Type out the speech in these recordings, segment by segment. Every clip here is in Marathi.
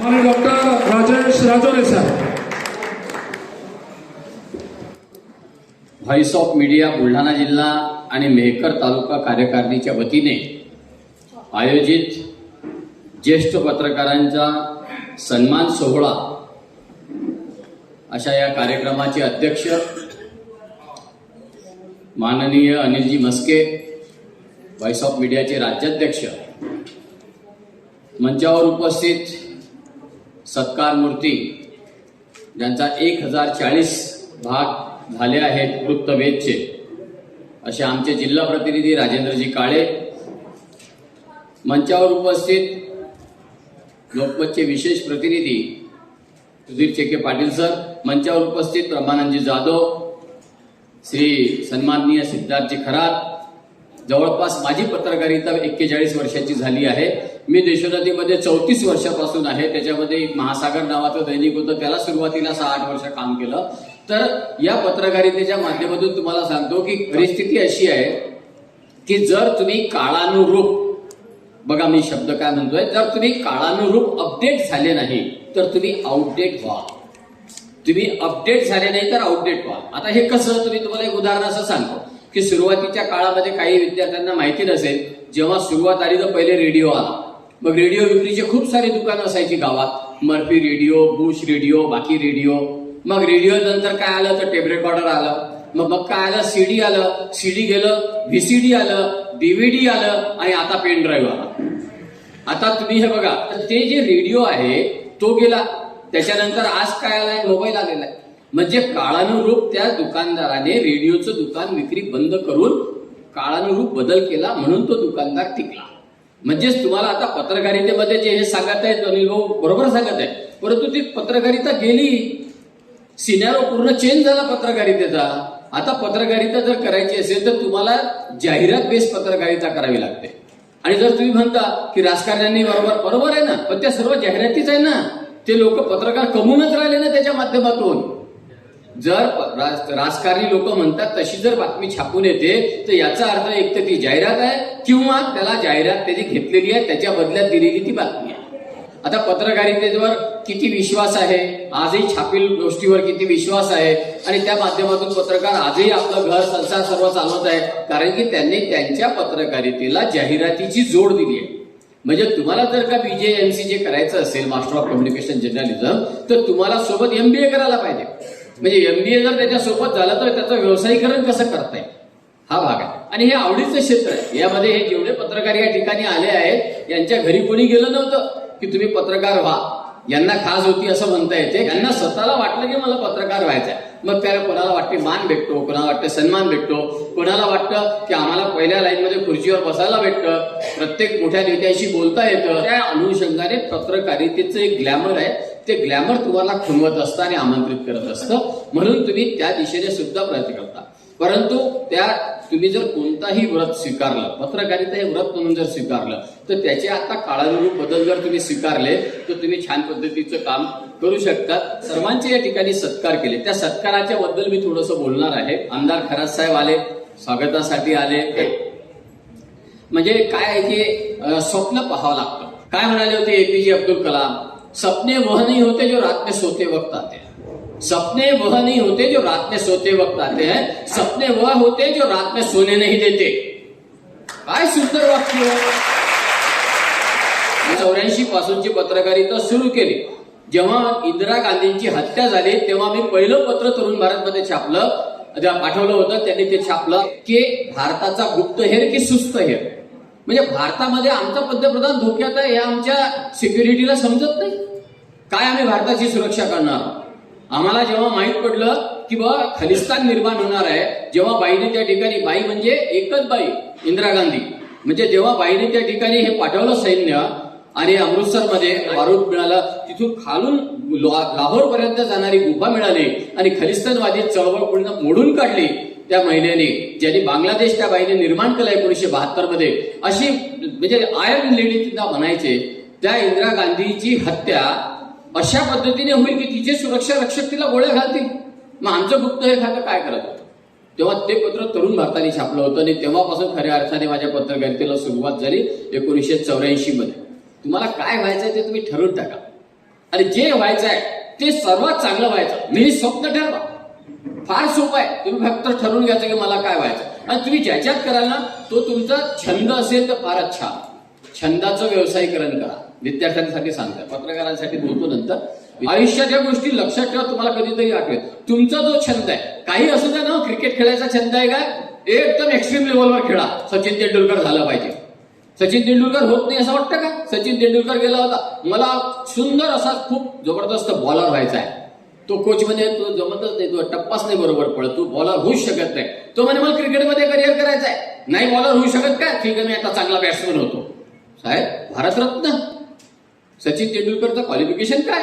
आणि डॉक्टर राजेश राजोरे साहेब. व्हॉइस ऑफ मीडिया बुलढाणा जिल्हा आणि मेहकर तालुका कार्यकारिणीच्या वतीने आयोजित ज्येष्ठ पत्रकारांचा सन्मान सोहळा अशा या कार्यक्रमाचे अध्यक्ष माननीय अनिलजी मस्के, व्हॉइस ऑफ मीडियाचे राज्याध्यक्ष, मंचावर उपस्थित सत्कार मूर्ती ज्यांचा 1040 भाग झाले आहेत वृत्तवेधचे, असे आमचे जिल्हा प्रतिनिधी राजेंद्रजी काळे, मंचावर उपस्थित लोकमतचे विशेष प्रतिनिधी सुधीर चेके पाटील सर, मंचावर उपस्थित रमानंदजी जाधव, श्री सन्माननीय सिद्धार्थजी खरात. जवळपास माझी पत्रकारिता 41 वर्षाची झाली आहे. मी देशोन्नतीमध्ये 34 वर्षापासून आहे. त्याच्यामध्ये एक महासागर नावाचं दैनिक होतं, त्याला सुरुवातीला 6-8 वर्ष काम केलं. तर या पत्रकारितेच्या माध्यमातून तुम्हाला सांगतो की परिस्थिती अशी आहे की जर तुम्ही काळानुरूप, बघा मी शब्द काय म्हणतोय, जर तुम्ही काळानुरूप अपडेट झाले नाही तर तुम्ही आउटडेट व्हा. तुम्ही अपडेट झाले नाही तर आउटडेट व्हा. आता हे कसं, तुम्हाला एक उदाहरण असं सांगतो की सुरुवातीच्या काळामध्ये काही विद्यार्थ्यांना माहिती नसेल, जेव्हा सुरुवात आली तर पहिले रेडिओ आला. मग रेडिओ विक्रीचे खूप सारे दुकानं असायची गावात, मर्फी रेडिओ, बुश रेडिओ, बाकी रेडिओ. मग रेडिओ नंतर काय आलं तर टेप रेकॉर्डर आलं. मग काय आलं, सीडी आलं, सीडी गेलं, व्हीसीडी आलं, डीव्हीडी आलं आणि आता पेन ड्राईव्ह आला. आता तुम्ही हे बघा, ते जे रेडिओ आहे तो गेला, त्याच्यानंतर आज काय आलाय, मोबाईल आलेला आहे. म्हणजे काळानुरूप त्या दुकानदाराने रेडिओचं दुकान विक्री बंद करून काळानुरूप बदल केला, म्हणून तो दुकानदार टिकला. म्हणजेच तुम्हाला आता पत्रकारितेमध्ये जे हे सांगत आहेत अनिल भाऊ बरोबर सांगत आहे, परंतु ती पत्रकारिता गेली, सिनेरो पूर्ण चेंज झाला पत्रकारितेचा. आता पत्रकारिता जर करायची असेल तर तुम्हाला जाहिरात बेस पत्रकारिता करावी लागते. आणि जर तुम्ही म्हणता की राजकारण्यांनी बरोबर आहे ना, पण त्या सर्व जाहिरातीच आहे ना, ते लोक पत्रकार कमवूनच राहिले ना त्याच्या माध्यमातून. जर राजकारणी लोक म्हणतात तशी जर बातमी छापून येते तर याचा अर्थ एक तर ती जाहिरात आहे किंवा त्याला जाहिरात त्याची घेतलेली आहे, त्याच्या बदल्यात दिलेली ती बातमी आहे. आता पत्रकारितेवर किती विश्वास आहे, आजही छापील गोष्टीवर किती विश्वास आहे, आणि त्या माध्यमातून पत्रकार आजही आपलं घर संसार सर्व चालवत आहे, कारण की त्यांनी त्यांच्या पत्रकारितेला जाहिरातीची जोड दिली आहे. म्हणजे तुम्हाला जर का BJMC करायचं असेल, मास्टर ऑफ कम्युनिकेशन जर्नलिझम, तर तुम्हाला सोबत MBA करायला पाहिजे. म्हणजे MBA जर त्याच्या सोबत झालं तर त्याचं व्यावसायिकरण कसं करता येईल, हा भाग आहे. आणि हे आवडीचं क्षेत्र आहे. यामध्ये हे जेवढे पत्रकार या ठिकाणी आले आहेत, यांच्या घरी कोणी गेलं नव्हतं की तुम्ही पत्रकार व्हा, यांना खास होती असं म्हणता येते. यांना स्वतःला वाटलं की मला पत्रकार व्हायचं आहे. मग त्याला कोणाला वाटते मान भेटतो, कोणाला वाटतं सन्मान भेटतो, कोणाला वाटतं की आम्हाला पहिल्या लाईनमध्ये खुर्चीवर बसायला भेटतं, प्रत्येक मोठ्या नेत्याशी बोलता येतं. त्या अनुषंगाने पत्रकारितेचं एक ग्लॅमर आहे, ते ग्लॅमर तुम्हाला खुणवत असतं आणि आमंत्रित करत असतं. म्हणून तुम्ही त्या दिशेने सुद्धा प्रयत्न करता. परंतु त्या तुम्ही जर कोणताही व्रत स्वीकारलं, पत्रकारिता हे व्रत म्हणून जर स्वीकारलं, तर त्याचे आता काळानुरूप बदल जर तुम्ही स्वीकारले तर तुम्ही छान पद्धतीचं काम करू शकता. सर्वांचे या ठिकाणी सत्कार केले, त्या सत्काराच्या बद्दल मी थोडंसं बोलणार आहे. आमदार खरात साहेब आले, स्वागतासाठी आले. म्हणजे काय आहे की स्वप्न पाहावं लागतं. काय म्हणाले होते APJ अब्दुल कलाम, सपने वह नहीं होते जो रात में सोते वक्त आते हैं, सपने वह नहीं होते जो रात में सोते वक्त आते हैं, सपने वह होते जो रात में सोने नहीं देते. काय सुंदर वाक्य. 84 पासूनची पत्रकारिता सुरू केली. जेव्हा इंदिरा गांधींची हत्या झाली तेव्हा मी पहिलं पत्र तरुण भारतमध्ये छापलं, पाठवलं होतं. त्यांनी ते छापलं की भारताचा गुप्तहेर की सुस्त हेर. म्हणजे भारतामध्ये आमचा पंतप्रधान धोक्यात आहे हे आमच्या सिक्युरिटीला समजत नाही. काय आम्ही भारताची सुरक्षा करणार. आम्हाला जेव्हा माहीत पडलं की बाबा खलिस्तान निर्माण होणार आहे, जेव्हा बाईने त्या ठिकाणी, बाई म्हणजे एकच बाई इंदिरा गांधी, म्हणजे जेव्हा बाईने त्या ठिकाणी हे पाठवलं सैन्य आणि अमृतसरमध्ये बारूद मिळाला, तिथून खालून लाहोर पर्यंत जाणारी गुफा मिळाली आणि खलिस्तानवादी चळवळ पूर्ण मोडून काढली त्या महिलेने, ज्यांनी बांगलादेश त्या बाईने निर्माण केला 1972 मध्ये. अशी म्हणजे आयर्न लेडी तिला म्हणायचे. त्या इंदिरा गांधीची हत्या अशा पद्धतीने होईल की तिचे सुरक्षा रक्षक तिला गोळ्या घालतील. मग आमचं गुप्तहेर खातं काय करत होतं. तेव्हा ते पत्र तरुण भारताने छापलं होतं आणि तेव्हापासून खऱ्या अर्थाने माझ्या पत्रकारितेला सुरुवात झाली 1984 मध्ये. तुम्हाला काय व्हायचंय ते तुम्ही ठरवून टाका. आणि जे व्हायचं आहे ते सर्वात चांगलं व्हायचं. मी स्वप्न ठरवा, फार सोपं आहे. तुम्ही फक्त ठरवून घ्यायचं की मला काय व्हायचं आणि तुम्ही ज्याच्यात कराल ना तो तुमचा छंद असेल तर फारच छान. छंदाचं व्यावसायीकरण करा. विद्यार्थ्यांसाठी सांगतात, पत्रकारांसाठी बोलतो नंतर. आयुष्यात या गोष्टी लक्षात ठेवा, तुम्हाला कधीतरी आठवेल. तुमचा जो छंद आहे, काही असू द्या ना, क्रिकेट खेळायचा छंद आहे काय, एकदम एक्स्ट्रीम लेवलवर खेळा. सचिन तेंडुलकर झाला पाहिजे. सचिन तेंडुलकर होत नाही असं वाटतं का? सचिन तेंडुलकर गेला होता, मला सुंदर असा खूप जबरदस्त बॉलर व्हायचा आहे. तो कोच म्हणे तो जमतच नाही, तो टप्पाच नाही बरोबर पडत, तू बॉलर होऊच शकत नाही. तो म्हणे मला क्रिकेटमध्ये करिअर करायचं आहे. नाही बॉलर होऊ शकत काय, ठीक आहे मी आता चांगला बॅट्समन होतो. साहेब भारतरत्न सचिन तेंडुलकरचं क्वालिफिकेशन काय,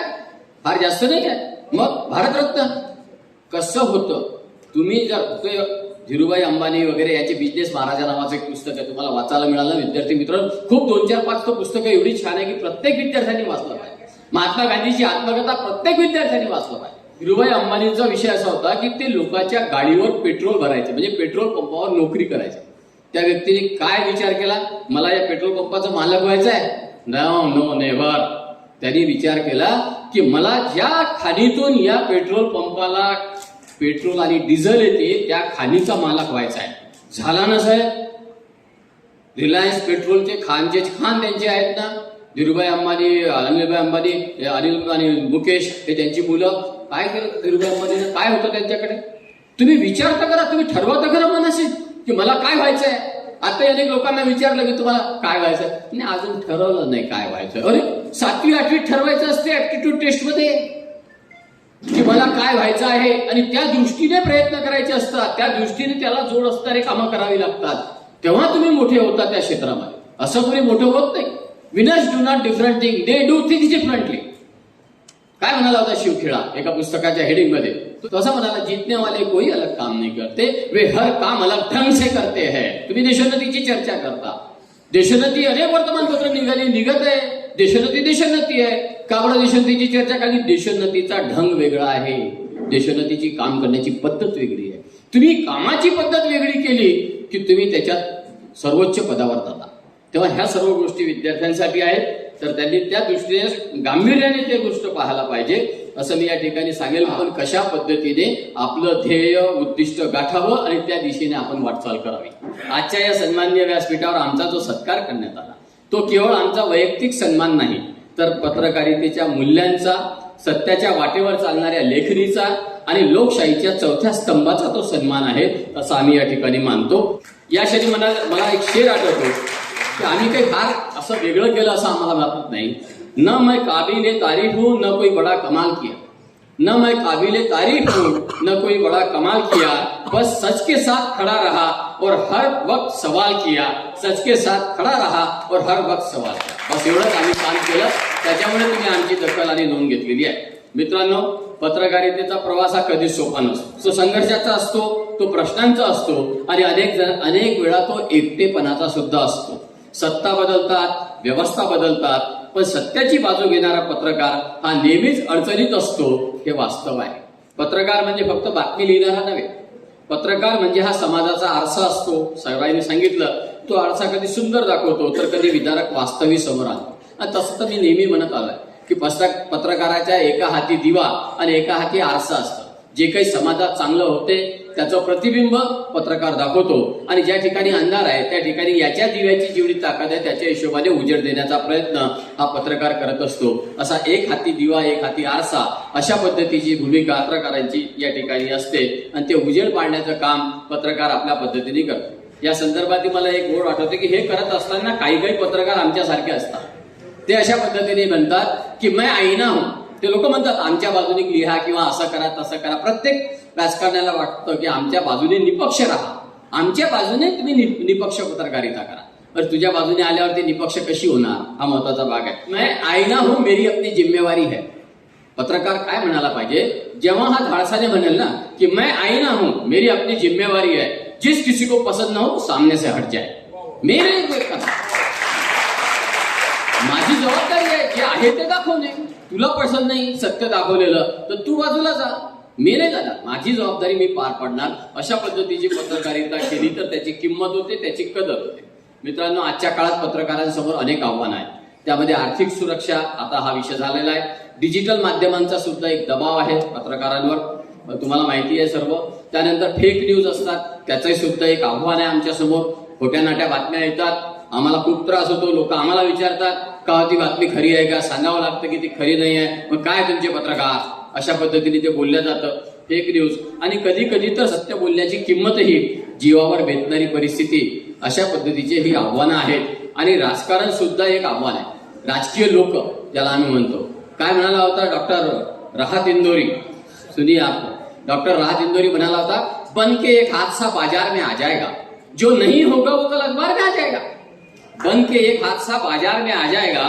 फार जास्त नाही आहे, मग भारतरत्न कसं होतं? तुम्ही जर धीरूभाई अंबानी वगैरे याचे बिझनेस महाराजा नावाचं एक पुस्तक आहे, तुम्हाला वाचायला मिळालं विद्यार्थी मित्रांनो, खूप 2-4-5 पुस्तकं एवढी छान आहे की प्रत्येक विद्यार्थ्यांनी वाचलं पाहिजे. महात्मा गांधीची आत्मकथा प्रत्येक विद्यार्थ्यांनी वाचलं पाहिजे. धीरूभाई अंबानींचा विषय असा होता की ते लोकांच्या गाडीवर पेट्रोल भरायचे, म्हणजे पेट्रोल पंपावर नोकरी करायचे. त्या व्यक्तीने काय विचार केला, मला या पेट्रोल पंपाचा मालक व्हायचा आहे? No never. त्यांनी विचार केला की मला ज्या खाणीतून या पेट्रोल पंपाला पेट्रोल आणि डिझेल येते त्या खाणीचा मालक व्हायचा आहे. झाला ना साहेब. रिलायन्स पेट्रोलचे खान त्यांचे आहेत ना, धीरूभाई अंबानी, अनिलभाई अंबानी, अनिल आणि मुकेश हे त्यांची मुलं. काय केलं धीरूभाई अंबानीने, काय होतं त्यांच्याकडे? तुम्ही विचार तर करा, तुम्ही ठरवा तर खरं मनाशी की मला काय व्हायचंय. आता अनेक लोकांना विचारलं की तुम्हाला काय व्हायचंय, नाही अजून ठरवलं नाही काय व्हायचं. अरे 7वी 8वीत ठरवायचं असते ऍप्टिट्यूड टेस्ट मध्ये की मला काय व्हायचं आहे आणि त्या दृष्टीने प्रयत्न करायचे असतात, त्या दृष्टीने त्याला जोड असणारे कामं करावी लागतात. तेव्हा तुम्ही मोठे होता त्या क्षेत्रामध्ये. असं कोणी मोठं होत नाही. Winners do not different thing, they do things differently. काय म्हणाला होता शिवखेडा एका पुस्तकाच्या हेडिंग मध्ये? तो असं म्हणाला, जीतने वाले कोई अलग काम नहीं करते, वे हर काम अलग ढंग से करते हैं. तुम्ही देशोन्नतीची चर्चा करता. देशोन्नती अनेक वर्तमानपत्र निघत आहे. देशोन्नती आहे. का बरं देशोन्नतीची चर्चा? कारण देशोन्नतीचा ढंग वेगळा आहे, देशोन्नतीची काम करण्याची पद्धत वेगळी आहे. तुम्ही कामाची पद्धत वेगळी केली की तुम्ही त्याच्यात सर्वोच्च पदावर जाता. तेव्हा ह्या सर्व गोष्टी विद्यार्थ्यांसाठी आहेत, तर त्यांनी त्या दृष्टीने गांभीर्याने ते गोष्ट पाहायला पाहिजे असं मी या ठिकाणी सांगेल. पण कशा पद्धतीने आपलं ध्येय उद्दिष्ट गाठावं आणि त्या दिशेने आपण वाटचाल करावी. आजच्या या सन्माननीय व्यासपीठावर आमचा जो सत्कार करण्यात आला तो केवळ आमचा वैयक्तिक सन्मान नाही, तर पत्रकारितेच्या मूल्यांचा, सत्याच्या वाटेवर चालणाऱ्या लेखणीचा आणि लोकशाहीच्या 4थ्या स्तंभाचा तो सन्मान आहे असं आम्ही या ठिकाणी मानतो. या क्षणी मला एक शेर आठवतो की आम्ही काही फार असं वेगळं केलं असं आम्हाला वाटत नाही. न मैं काबिले तारीफ हूं न कोई बड़ा कमाल किया, न मैं काबिले तारीफ हूं न कोई बड़ा कमाल किया, बस सच के साथ खड़ा रहा और हर वक्त सवाल किया, सच के साथ खड़ा रहा और हर वक्त सवाल किया. बस एवढंच आम्ही काम केलं, त्याच्यामुळे तुम्ही आमची दखल आणि नोंद घेतलेली आहे. मित्रांनो, पत्रकारितेचा प्रवास हा कधीच सोपा नसतो. तो संघर्षाचा असतो, तो प्रश्नांचा असतो आणि अनेक वेळा तो एकटेपणाचा सुद्धा असतो. सत्ता बदलतात, व्यवस्था बदलतात, पण सत्याची बाजू घेणारा पत्रकार हा नेहमीच अडचणीत असतो, हे वास्तव आहे. पत्रकार म्हणजे फक्त बातमी लिहिणारा नव्हे. पत्रकार म्हणजे हा समाजाचा आरसा असतो. सर्वांनी सांगितलं, तो आरसा कधी सुंदर दाखवतो तर कधी विदारक वास्तवी समोर आणतो. आणि तसं तर मी नेहमी म्हणत आलोय की पत्रकाराच्या एका हाती दिवा आणि एका हाती आरसा असतं. जे काही समाजात चांगलं होते त्याचं प्रतिबिंब पत्रकार दाखवतो आणि ज्या ठिकाणी अंधार आहे त्या ठिकाणी याच्या दिव्याची जेवढी ताकद आहे त्याच्या हिशोबाने उजेड देण्याचा प्रयत्न हा पत्रकार करत असतो. असा एक हाती दिवा एक हाती आरसा अशा पद्धतीची भूमिका पत्रकारांची या ठिकाणी असते आणि ते उजेड पाडण्याचं काम पत्रकार आपल्या पद्धतीने करतो. या संदर्भात मला एक गोड आठवते की हे करत असताना काही पत्रकार आमच्यासारखे असतात. ते अशा पद्धतीने म्हणतात की मैं आईना हूं. ते लोक म्हणतात आमच्या बाजूने लिहा किंवा असं करा तसं करा. प्रत्येक राजकारण्याला वाटतं की आमच्या बाजूने निपक्ष राहा, आमच्या बाजूने तुम्ही निपक्ष पत्रकारिता करा. तर तुझ्या बाजूने आल्यावर ते निपक्ष कशी होणार हा महत्वाचा भाग आहे. मैं आईना हूं, मेरी अपनी जिम्मेवारी है. पत्रकार काय म्हणायला पाहिजे जेव्हा हा धाडसाने म्हणेल ना की मैं आईना हूं, मेरी अपनी जिम्मेवारी है, जिस किसी को पसंद ना हो सामने से हट जाए. मेरे माझी जबाबदारी आहे, जे आहे ते दाखवणे. तुला पसंत नाही सत्य दाखवलेलं तर तू बाजूला जा, मी नाही जाणार. माझी जबाबदारी मी पार पाडणार. अशा पद्धतीची पत्रकारिता केली तर त्याची किंमत होते, त्याची कदर होते. मित्रांनो, आजच्या काळात पत्रकारांसमोर अनेक आव्हानं आहेत. त्यामध्ये आर्थिक सुरक्षा आता हा विषय झालेला आहे. डिजिटल माध्यमांचा सुद्धा एक दबाव आहे पत्रकारांवर, तुम्हाला माहिती आहे सर्व. त्यानंतर फेक न्यूज असतात, त्याचंही सुद्धा एक आव्हान आहे आमच्या समोर. खोट्या नाट्या बातम्या येतात, आम्हाला खूप त्रास होतो. लोक आम्हाला विचारतात का ती बातमी खरी आहे का, सांगावं लागतं की ती खरी नाही आहे. मग काय तुमचे पत्रकार, अशा पद्धतीने ते बोलल्या जातं. फेक न्यूज आणि कधी कधी तर सत्य बोलण्याची किंमतही जीवावर बेतणारी परिस्थिती, अशा पद्धतीचे ही आव्हानं आहेत. आणि राजकारण सुद्धा एक आव्हान आहे. राजकीय लोक ज्याला आम्ही म्हणतो, काय म्हणाला होता डॉक्टर राहत इंदोरी, सुनिए आप, डॉक्टर राहत इंदोरी म्हणाला होता, बन के एक हादसा बाजार में आ जाएगा, जो नहीं होगा वो कल अखबार में आ जाएगा. बन के एक हादसा बाजार में आ जाएगा,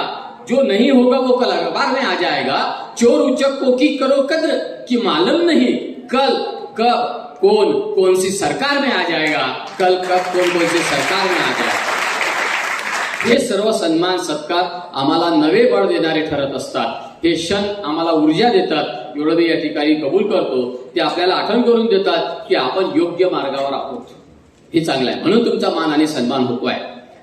जो नहीं होगा वो कल अखबार में आ जाएगा. चोर उचक्कों की करो कद्र कि मालूम नहीं कल कब कौन सी सरकार में आ जाएगा, कल कब कौन सी सरकार में आ जाएगा. हे सर्व सन्मान सत्कार आम्हाला नवे बळ देणारे ठरत असतात. हे क्षण आम्हाला ऊर्जा देतात. एवढं मी या ठिकाणी कबूल करतो. ते आपल्याला आठवण करून देतात की आपण योग्य मार्गावर आहोत. हे चांगलं आहे, म्हणून तुमचा मान आणि सन्मान होतोय.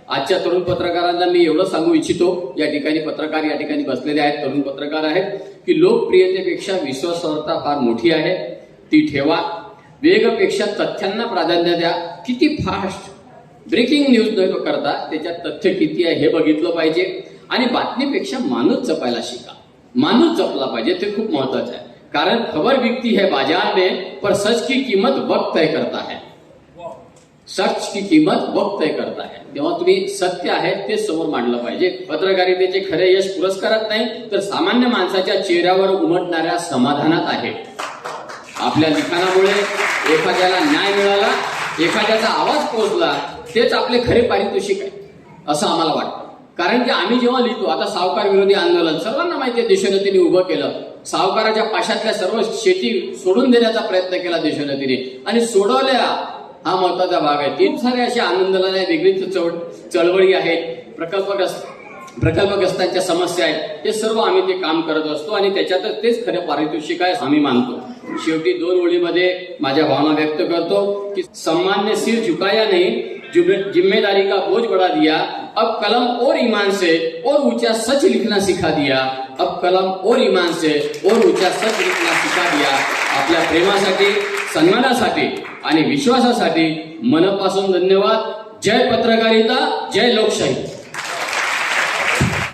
आजच्या तरुण पत्रकारांना मी एवढं सांगू इच्छितो, या ठिकाणी पत्रकार या ठिकाणी बसलेले आहेत, तरुण पत्रकार आहेत, की लोकप्रियतेपेक्षा विश्वासार्हता फार मोठी आहे, ती ठेवा. वेगपेक्षा तथ्यांना प्राधान्य द्या. किती फास्ट ब्रेकिंग न्यूज न करता त्याच्यात तथ्य किती आहे हे बघितलं पाहिजे. आणि बातमीपेक्षा माणूस जपायला शिका. माणूस जपला पाहिजे, ते खूप महत्वाचं आहे. कारण खबर बिकती है बाजार में, पर सच की कीमत वक्त तय करता है. सच की कीमत वक्त तय करता है. तेव्हा तुम्ही सत्य आहे ते समोर मांडलं पाहिजे. पत्रकारितेचे खरे यश पुरस्कारात नाही, तर सामान्य माणसाच्या चेहऱ्यावर उमटणाऱ्या समाधानात आहे. आपल्या लिखाणामुळे एखाद्याला न्याय मिळाला, एखाद्याचा आवाज पोहोचला, तेच आपले खरे पारितोषिक आहे असं आम्हाला वाटतं. कारण की आम्ही जेव्हा लिहितो, आता सावकार विरोधी आंदोलन सर्वांना माहिती आहे, देशोन्नतीने उभं केलं. सावकाराच्या पाशातल्या सर्व शेती सोडून देण्याचा प्रयत्न केला देशोन्नतीने, आणि सोडवल्या, हा महत्वाचा भाग आहे. खूप सारे अशा आंदोलनाने वेगळीच चळवळी आहेत, प्रकल्पग्रस्तांच्या समस्या आहेत. हे सर्व आम्ही ते काम करत असतो आणि त्याच्यातच तेच खरं पारितोषिक आहे आम्ही मानतो. शेवटी 2 ओळीमध्ये माझ्या भावना व्यक्त करतो की सम्मान ने सिर झुकाया नहीं, जिम्मेदारी का बोझ बढ़ा दिया. अब कलम और ईमान से और ऊंचा सच लिखना सिखा दिया. अब कलम और ईमान से और ऊंचा सच लिखना सिखा दिया. आपल्या प्रेमासाठी, सन्मानासाठी आणि विश्वासासाठी मनपासून धन्यवाद. जय पत्रकारिता, जय लोकशाही.